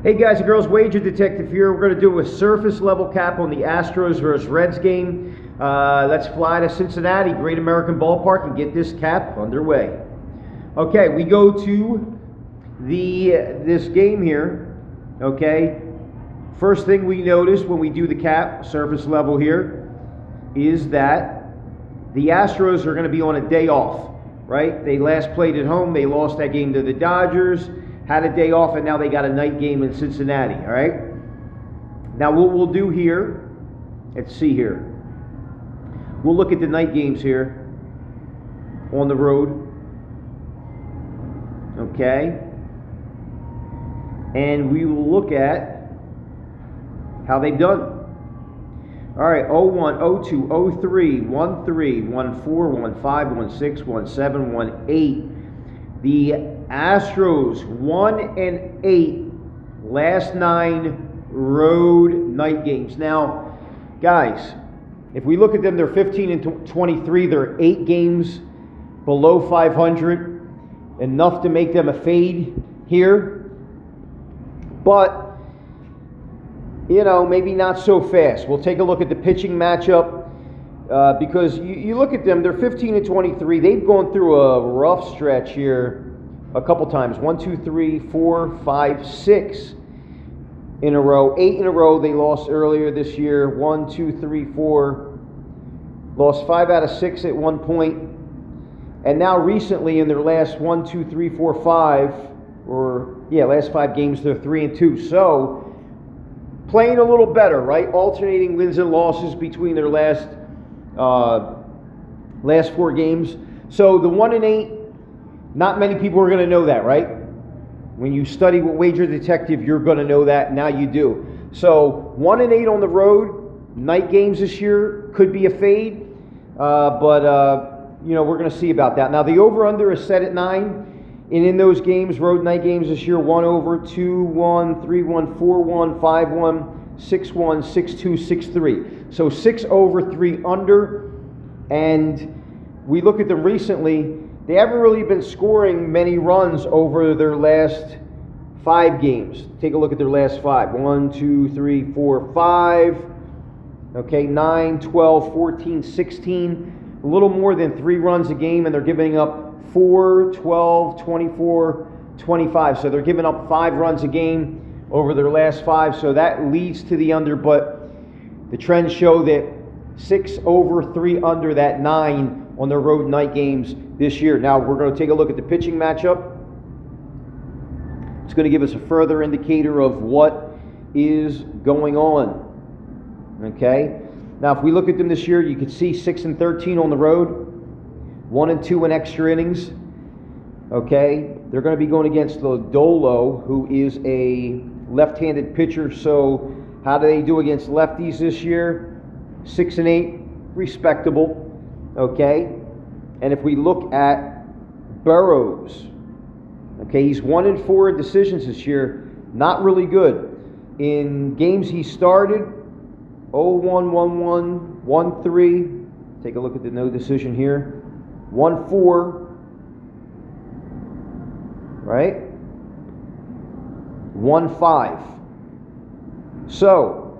Hey guys and girls, Wager Detective here. We're going to do a surface level cap on the Astros versus Reds game. Let's fly to Cincinnati, Great American Ballpark, and get this cap underway. Okay, we go to this game here. Okay, first thing we notice when we do the cap surface level here is that the Astros are going to be on a day off, right? They last played at home. They lost that game to the Dodgers. Had a day off, and now they got a night game in Cincinnati, all right? Now what we'll do here, let's see here. We'll look at the night games here on the road, okay? And we will look at how they've done. All right, 0-1, 0-2, 0-3, 1-3, 1-4, 1-5, 1-6, 1-7, 1-8. The Astros 1-8 last 9 road night games. Now, guys, if we look at them, they're 15-23. They're 8 games below 500, enough to make them a fade here. But, you know, maybe not so fast. We'll take a look at the pitching matchup because you look at them, they're 15-23. They've gone through a rough stretch here a couple times. 1, 2, 3, 4, 5, 6 in a row. 8 in a row they lost earlier this year. 1, 2, 3, 4. Lost 5 out of 6 at one point. And now recently in their last 1, 2, 3, 4, 5, last 5 games, they're 3-2. So playing a little better, right? Alternating wins and losses between their last 4 games. So the 1-8, not many people are going to know that, right? When you study with Wager Detective, you're going to know that. Now you do. So 1-8 on the road. Night games this year could be a fade, but we're going to see about that. Now the over/under is set at 9, and in those games, road night games this year, 1 over, 2-1, 3-1, 4-1, 5-1, 6-1, 6-2, 6-3. So 6 over, 3 under, and we look at them recently. They haven't really been scoring many runs over their last 5 games. Take a look at their last 5. 1, 2, 3, 4, 5. Okay, 9, 12, 14, 16. A little more than 3 runs a game, and they're giving up 4, 12, 24, 25. So they're giving up 5 runs a game over their last 5. So that leads to the under, but the trends show that 6 over, 3 under, that 9 on their road night games this year. Now we're going to take a look at the pitching matchup. It's going to give us a further indicator of what is going on. Okay. Now if we look at them this year, you can see 6-13 on the road, 1-2 in extra innings. Okay. They're going to be going against Lodolo, who is a left-handed pitcher. So how do they do against lefties this year? 6-8, respectable. Okay, and if we look at Burrows, okay, he's 1-4 in decisions this year, not really good. In games he started, 0-1, 1-1, 1-3. Take a look at the no decision here. 1-4, right? 1-5. So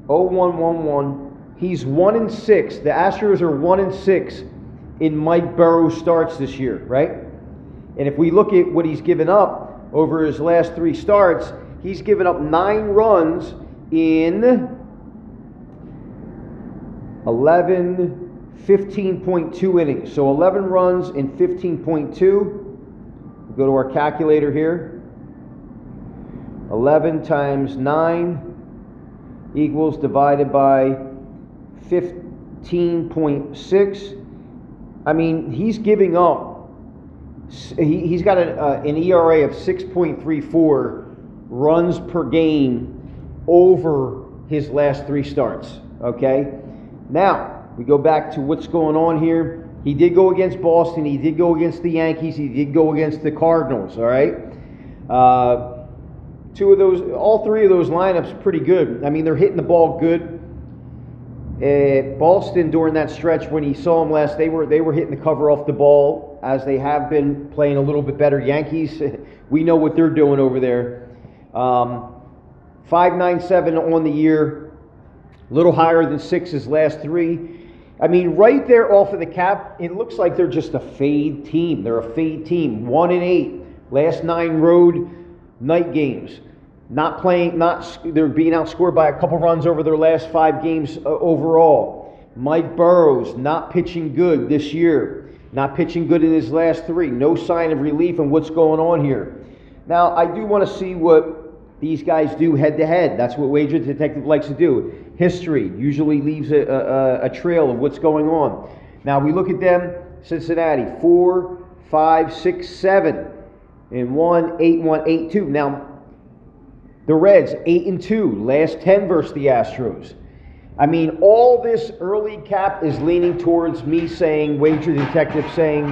0-1, 1-1. He's 1-6. The Astros are 1-6 in Mike Burrows starts this year, right? And if we look at what he's given up over his last 3 starts, he's given up 9 runs in 15.2 innings. So 11 runs in 15.2. Go to our calculator here. 11 times 9 equals divided by 15.6. I mean, he's giving up. He's got an ERA of 6.34 runs per game over his last 3 starts. Okay. Now we go back to what's going on here. He did go against Boston. He did go against the Yankees. He did go against the Cardinals. All right. 2 of those, all 3 of those lineups, pretty good. I mean, they're hitting the ball good. Boston during that stretch when he saw them last, they were hitting the cover off the ball as they have been playing a little bit better. Yankees, we know what they're doing over there. .597 on the year, a little higher than 6 his last 3. I mean, right there off of the cap, it looks like they're just a fade team. They're a fade team. 1-8, last 9 road night games. Not playing, they're being outscored by a couple runs over their last 5 games overall. Mike Burrows not pitching good this year. Not pitching good in his last 3. No sign of relief in what's going on here. Now, I do want to see what these guys do head-to-head. That's what Wager Detective likes to do. History usually leaves a trail of what's going on. Now, we look at them, Cincinnati, 4, 5, 6, 7, and 1, 8, 1, 8, 2. Now, the Reds, 8 and 2, last 10 versus the Astros. I mean, all this early cap is leaning towards me saying, Wager Detective saying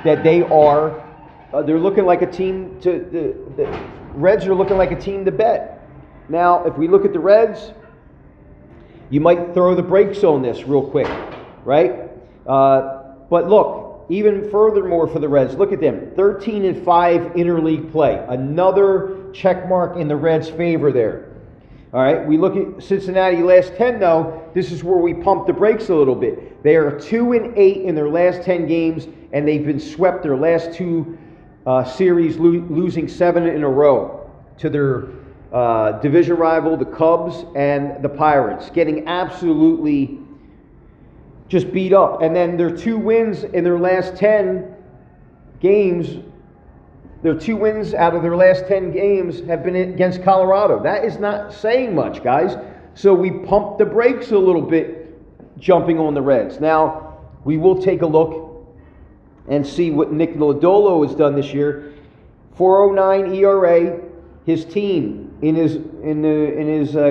that they're looking like a team the Reds are looking like a team to bet. Now, if we look at the Reds, you might throw the brakes on this real quick, right? But look, even furthermore for the Reds, look at them, 13 and 5 interleague play. Another check mark in the Reds' favor there. All right, we look at Cincinnati last 10 though. This is where we pump the brakes a little bit. They are 2 and 8 in their last 10 games, and they've been swept their last 2 series, losing 7 in a row to their division rival, the Cubs and the Pirates, getting absolutely just beat up. And then their 2 wins in their last 10 games, their 2 wins out of their last 10 games have been against Colorado. That is not saying much, guys. So we pump the brakes a little bit jumping on the Reds. Now, we will take a look and see what Nick Lodolo has done this year. 4.09 ERA. His team in his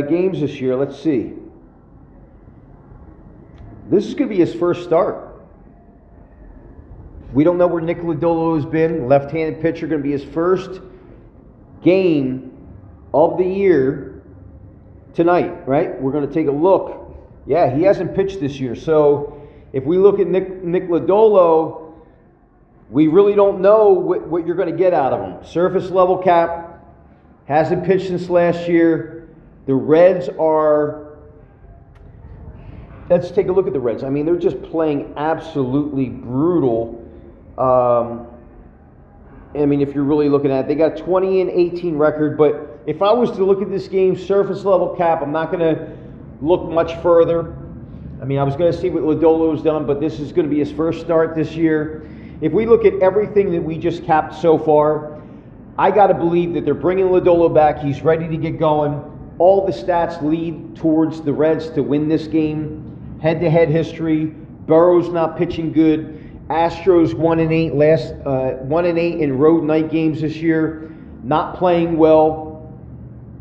games this year. Let's see. This is going to be his first start. We don't know where Nick Lodolo has been. Left-handed pitcher, going to be his first game of the year tonight, right? We're going to take a look. Yeah, he hasn't pitched this year. So if we look at Nick Lodolo, we really don't know what you're going to get out of him. Surface level cap, hasn't pitched since last year. The Reds are, let's take a look at the Reds. I mean, they're just playing absolutely brutal. I mean, if you're really looking at it, they got a 20 and 18 record, but if I was to look at this game, surface level cap, I'm not going to look much further. I mean, I was going to see what Lodolo's done, but this is going to be his first start this year. If we look at everything that we just capped so far, I got to believe that they're bringing Lodolo back. He's ready to get going. All the stats lead towards the Reds to win this game. Head-to-head history. Burrow's not pitching good. Astros 1 and 8 1 and 8 in road night games this year. Not playing well.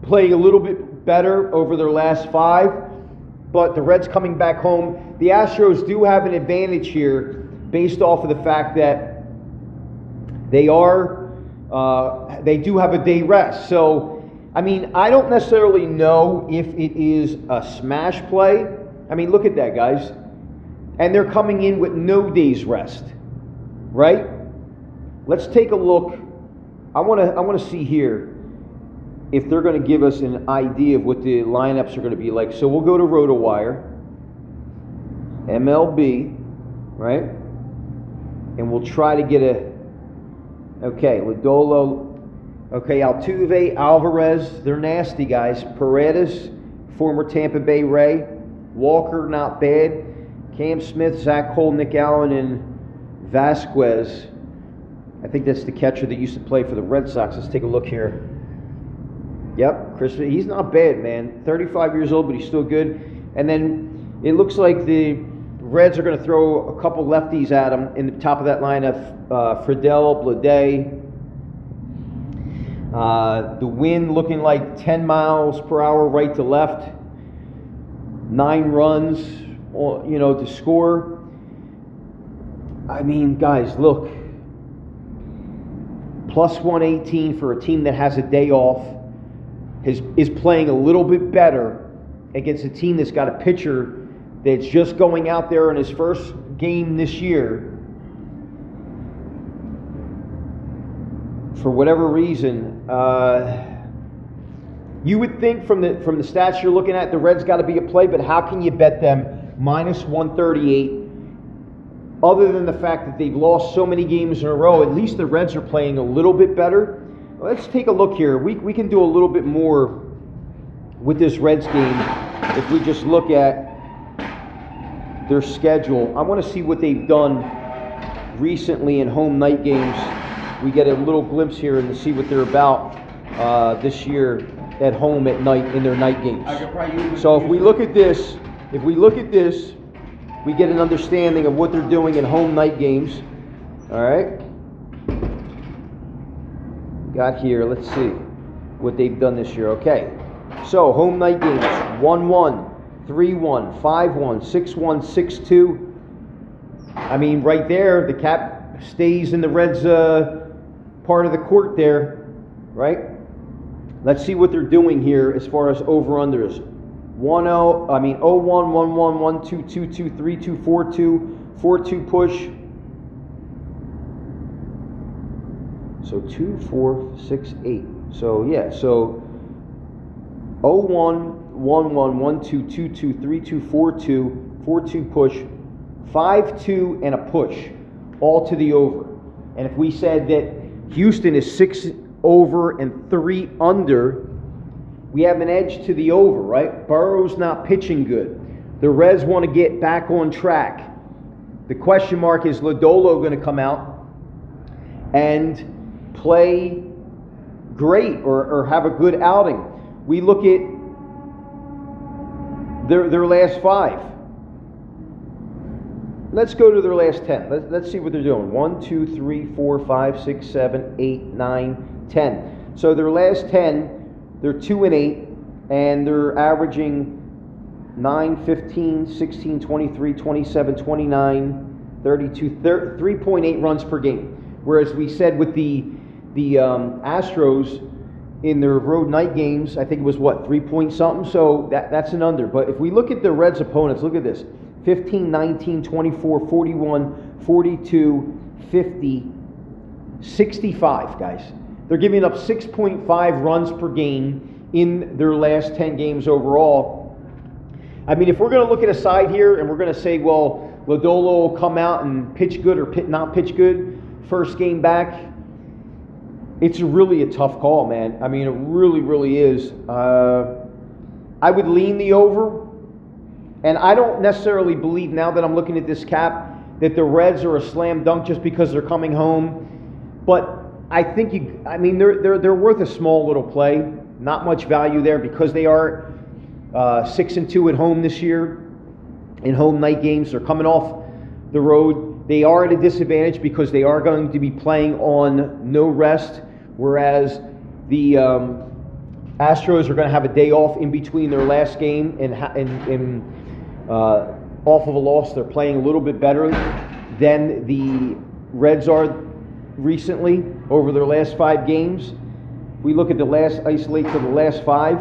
Playing a little bit better over their last 5. But the Reds coming back home. The Astros do have an advantage here based off of the fact that they do have a day rest. So, I mean, I don't necessarily know if it is a smash play. I mean, look at that, guys. And they're coming in with no day's rest, right? Let's take a look. I want to see here if they're going to give us an idea of what the lineups are going to be like. So we'll go to RotoWire, MLB, right? And we'll try to get okay, Lodolo, okay, Altuve, Alvarez, they're nasty guys. Paredes, former Tampa Bay Ray. Walker, not bad. Cam Smith, Zach Cole, Nick Allen, and Vasquez. I think that's the catcher that used to play for the Red Sox. Let's take a look here. Yep, Chris, he's not bad, man. 35 years old, but he's still good. And then it looks like the Reds are going to throw a couple lefties at him in the top of that lineup. Friedel, Blade. The wind looking like 10 miles per hour right to left. 9 runs, to score. I mean, guys, look. Plus 118 for a team that has a day off. Is playing a little bit better against a team that's got a pitcher that's just going out there in his first game this year. For whatever reason, You would think from the stats you're looking at, the Reds got to be a play, but how can you bet them minus 138? Other than the fact that they've lost so many games in a row, at least the Reds are playing a little bit better. Let's take a look here. We can do a little bit more with this Reds game if we just look at their schedule. I want to see what they've done recently in home night games. We get a little glimpse here and to see what they're about this year at home at night in their night games. So if we look at this, we get an understanding of what they're doing in home night games. All right. Got here, let's see what they've done this year. Okay. So home night games, 1-1, 3-1, 5-1, 6-1, 6-2. I mean, right there, the cap stays in the Reds' part of the court there, right? Let's see what they're doing here as far as over-unders. 0-1, 1-1, 1-2, 2-2, 3-2, 4-2, 4-2 push. So 2, 4, 6, 8. So yeah, so 0-1, 1-1, 1-2, 2-2, 3-2, 4-2, 4-2 push, 5-2 and a push, all to the over. And if we said that Houston is 6 over and 3 under, we have an edge to the over, right? Burrow's not pitching good. The Reds want to get back on track. The question mark is Lodolo going to come out and play great or have a good outing? We look at their last 5. Let's go to their last 10. Let's see what they're doing. 1, 2, 3, 4, 5, 6, 7, 8, 9, 10. So their last 10, they're 2-8, and they're averaging 9, 15, 16, 23, 27, 29, 32, 3.8 runs per game. Whereas we said with the Astros in their road night games, I think it was 3 point something. So that's an under. But if we look at the Reds' opponents, look at this: 15, 19, 24, 41, 42, 50, 65, guys. They're giving up 6.5 runs per game in their last 10 games overall. I mean, if we're going to look at a side here and we're going to say, well, Lodolo will come out and pitch good or not pitch good first game back, it's really a tough call, man. I mean, it really, really is. I would lean the over. And I don't necessarily believe, now that I'm looking at this cap, that the Reds are a slam dunk just because they're coming home. But I think they're worth a small little play. Not much value there because they are 6-2 at home this year in home night games. They're coming off the road. They are at a disadvantage because they are going to be playing on no rest, whereas the Astros are going to have a day off in between their last game and off of a loss. They're playing a little bit better than the Reds are recently over their last 5 games. If we look at isolate to the last 5,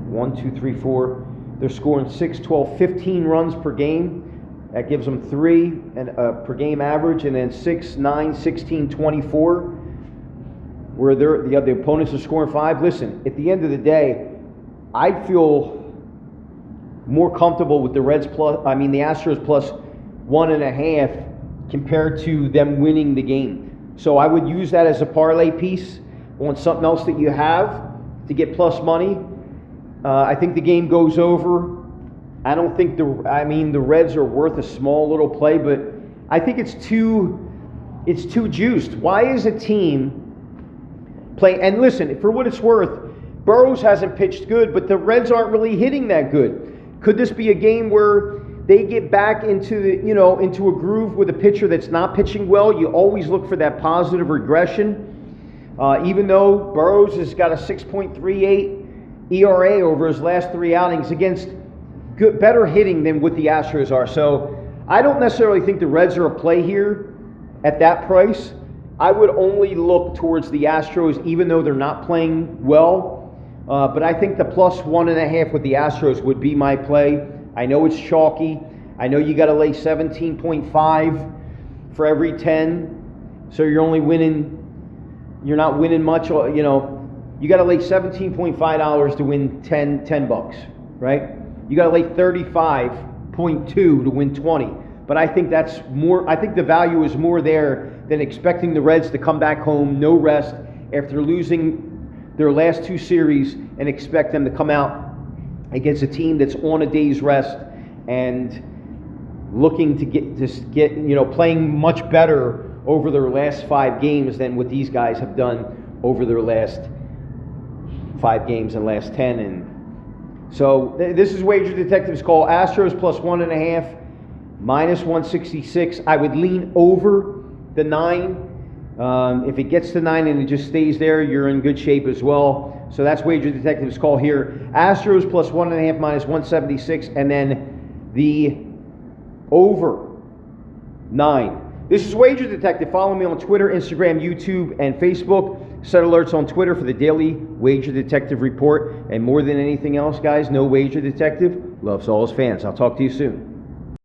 1, 2, 3, 4, they're scoring 6, 12, 15 runs per game. That gives them 3 per game average, and then 6, 9, 16, 24, where the opponents are scoring 5. Listen, at the end of the day, I'd feel more comfortable with the Astros plus 1.5 compared to them winning the game. So I would use that as a parlay piece on something else that you have to get plus money. I think the game goes over. I don't think the Reds are worth a small little play, but I think it's too juiced. Why is a team play? And listen, for what it's worth, Burrows hasn't pitched good, but the Reds aren't really hitting that good. Could this be a game where they get back into a groove with a pitcher that's not pitching well? You always look for that positive regression. Even though Burrows has got a 6.38 ERA over his last 3 outings against better hitting than what the Astros are. So I don't necessarily think the Reds are a play here at that price. I would only look towards the Astros, even though they're not playing well. But I think the plus 1.5 with the Astros would be my play. I know it's chalky. I know you got to lay 17.5 for every 10. So you're not winning much, you got to lay $17.5 to win 10 bucks, right? You got to lay 35.2 to win 20. But I think that's more. I think the value is more there than expecting the Reds to come back home, no rest, after losing their last 2 series, and expect them to come out against a team that's on a day's rest and looking to get playing much better over their last 5 games than what these guys have done over their last 5 games and last 10. And so this is Wager Detective's call. Astros plus 1.5, minus 166. I would lean over the 9. If it gets to 9 and it just stays there, you're in good shape as well. So that's Wager Detective's call here. Astros plus 1.5, minus 176, and then the over 9. This is Wager Detective. Follow me on Twitter, Instagram, YouTube, and Facebook. Set alerts on Twitter for the daily Wager Detective report. And more than anything else, guys, know Wager Detective loves all his fans. I'll talk to you soon.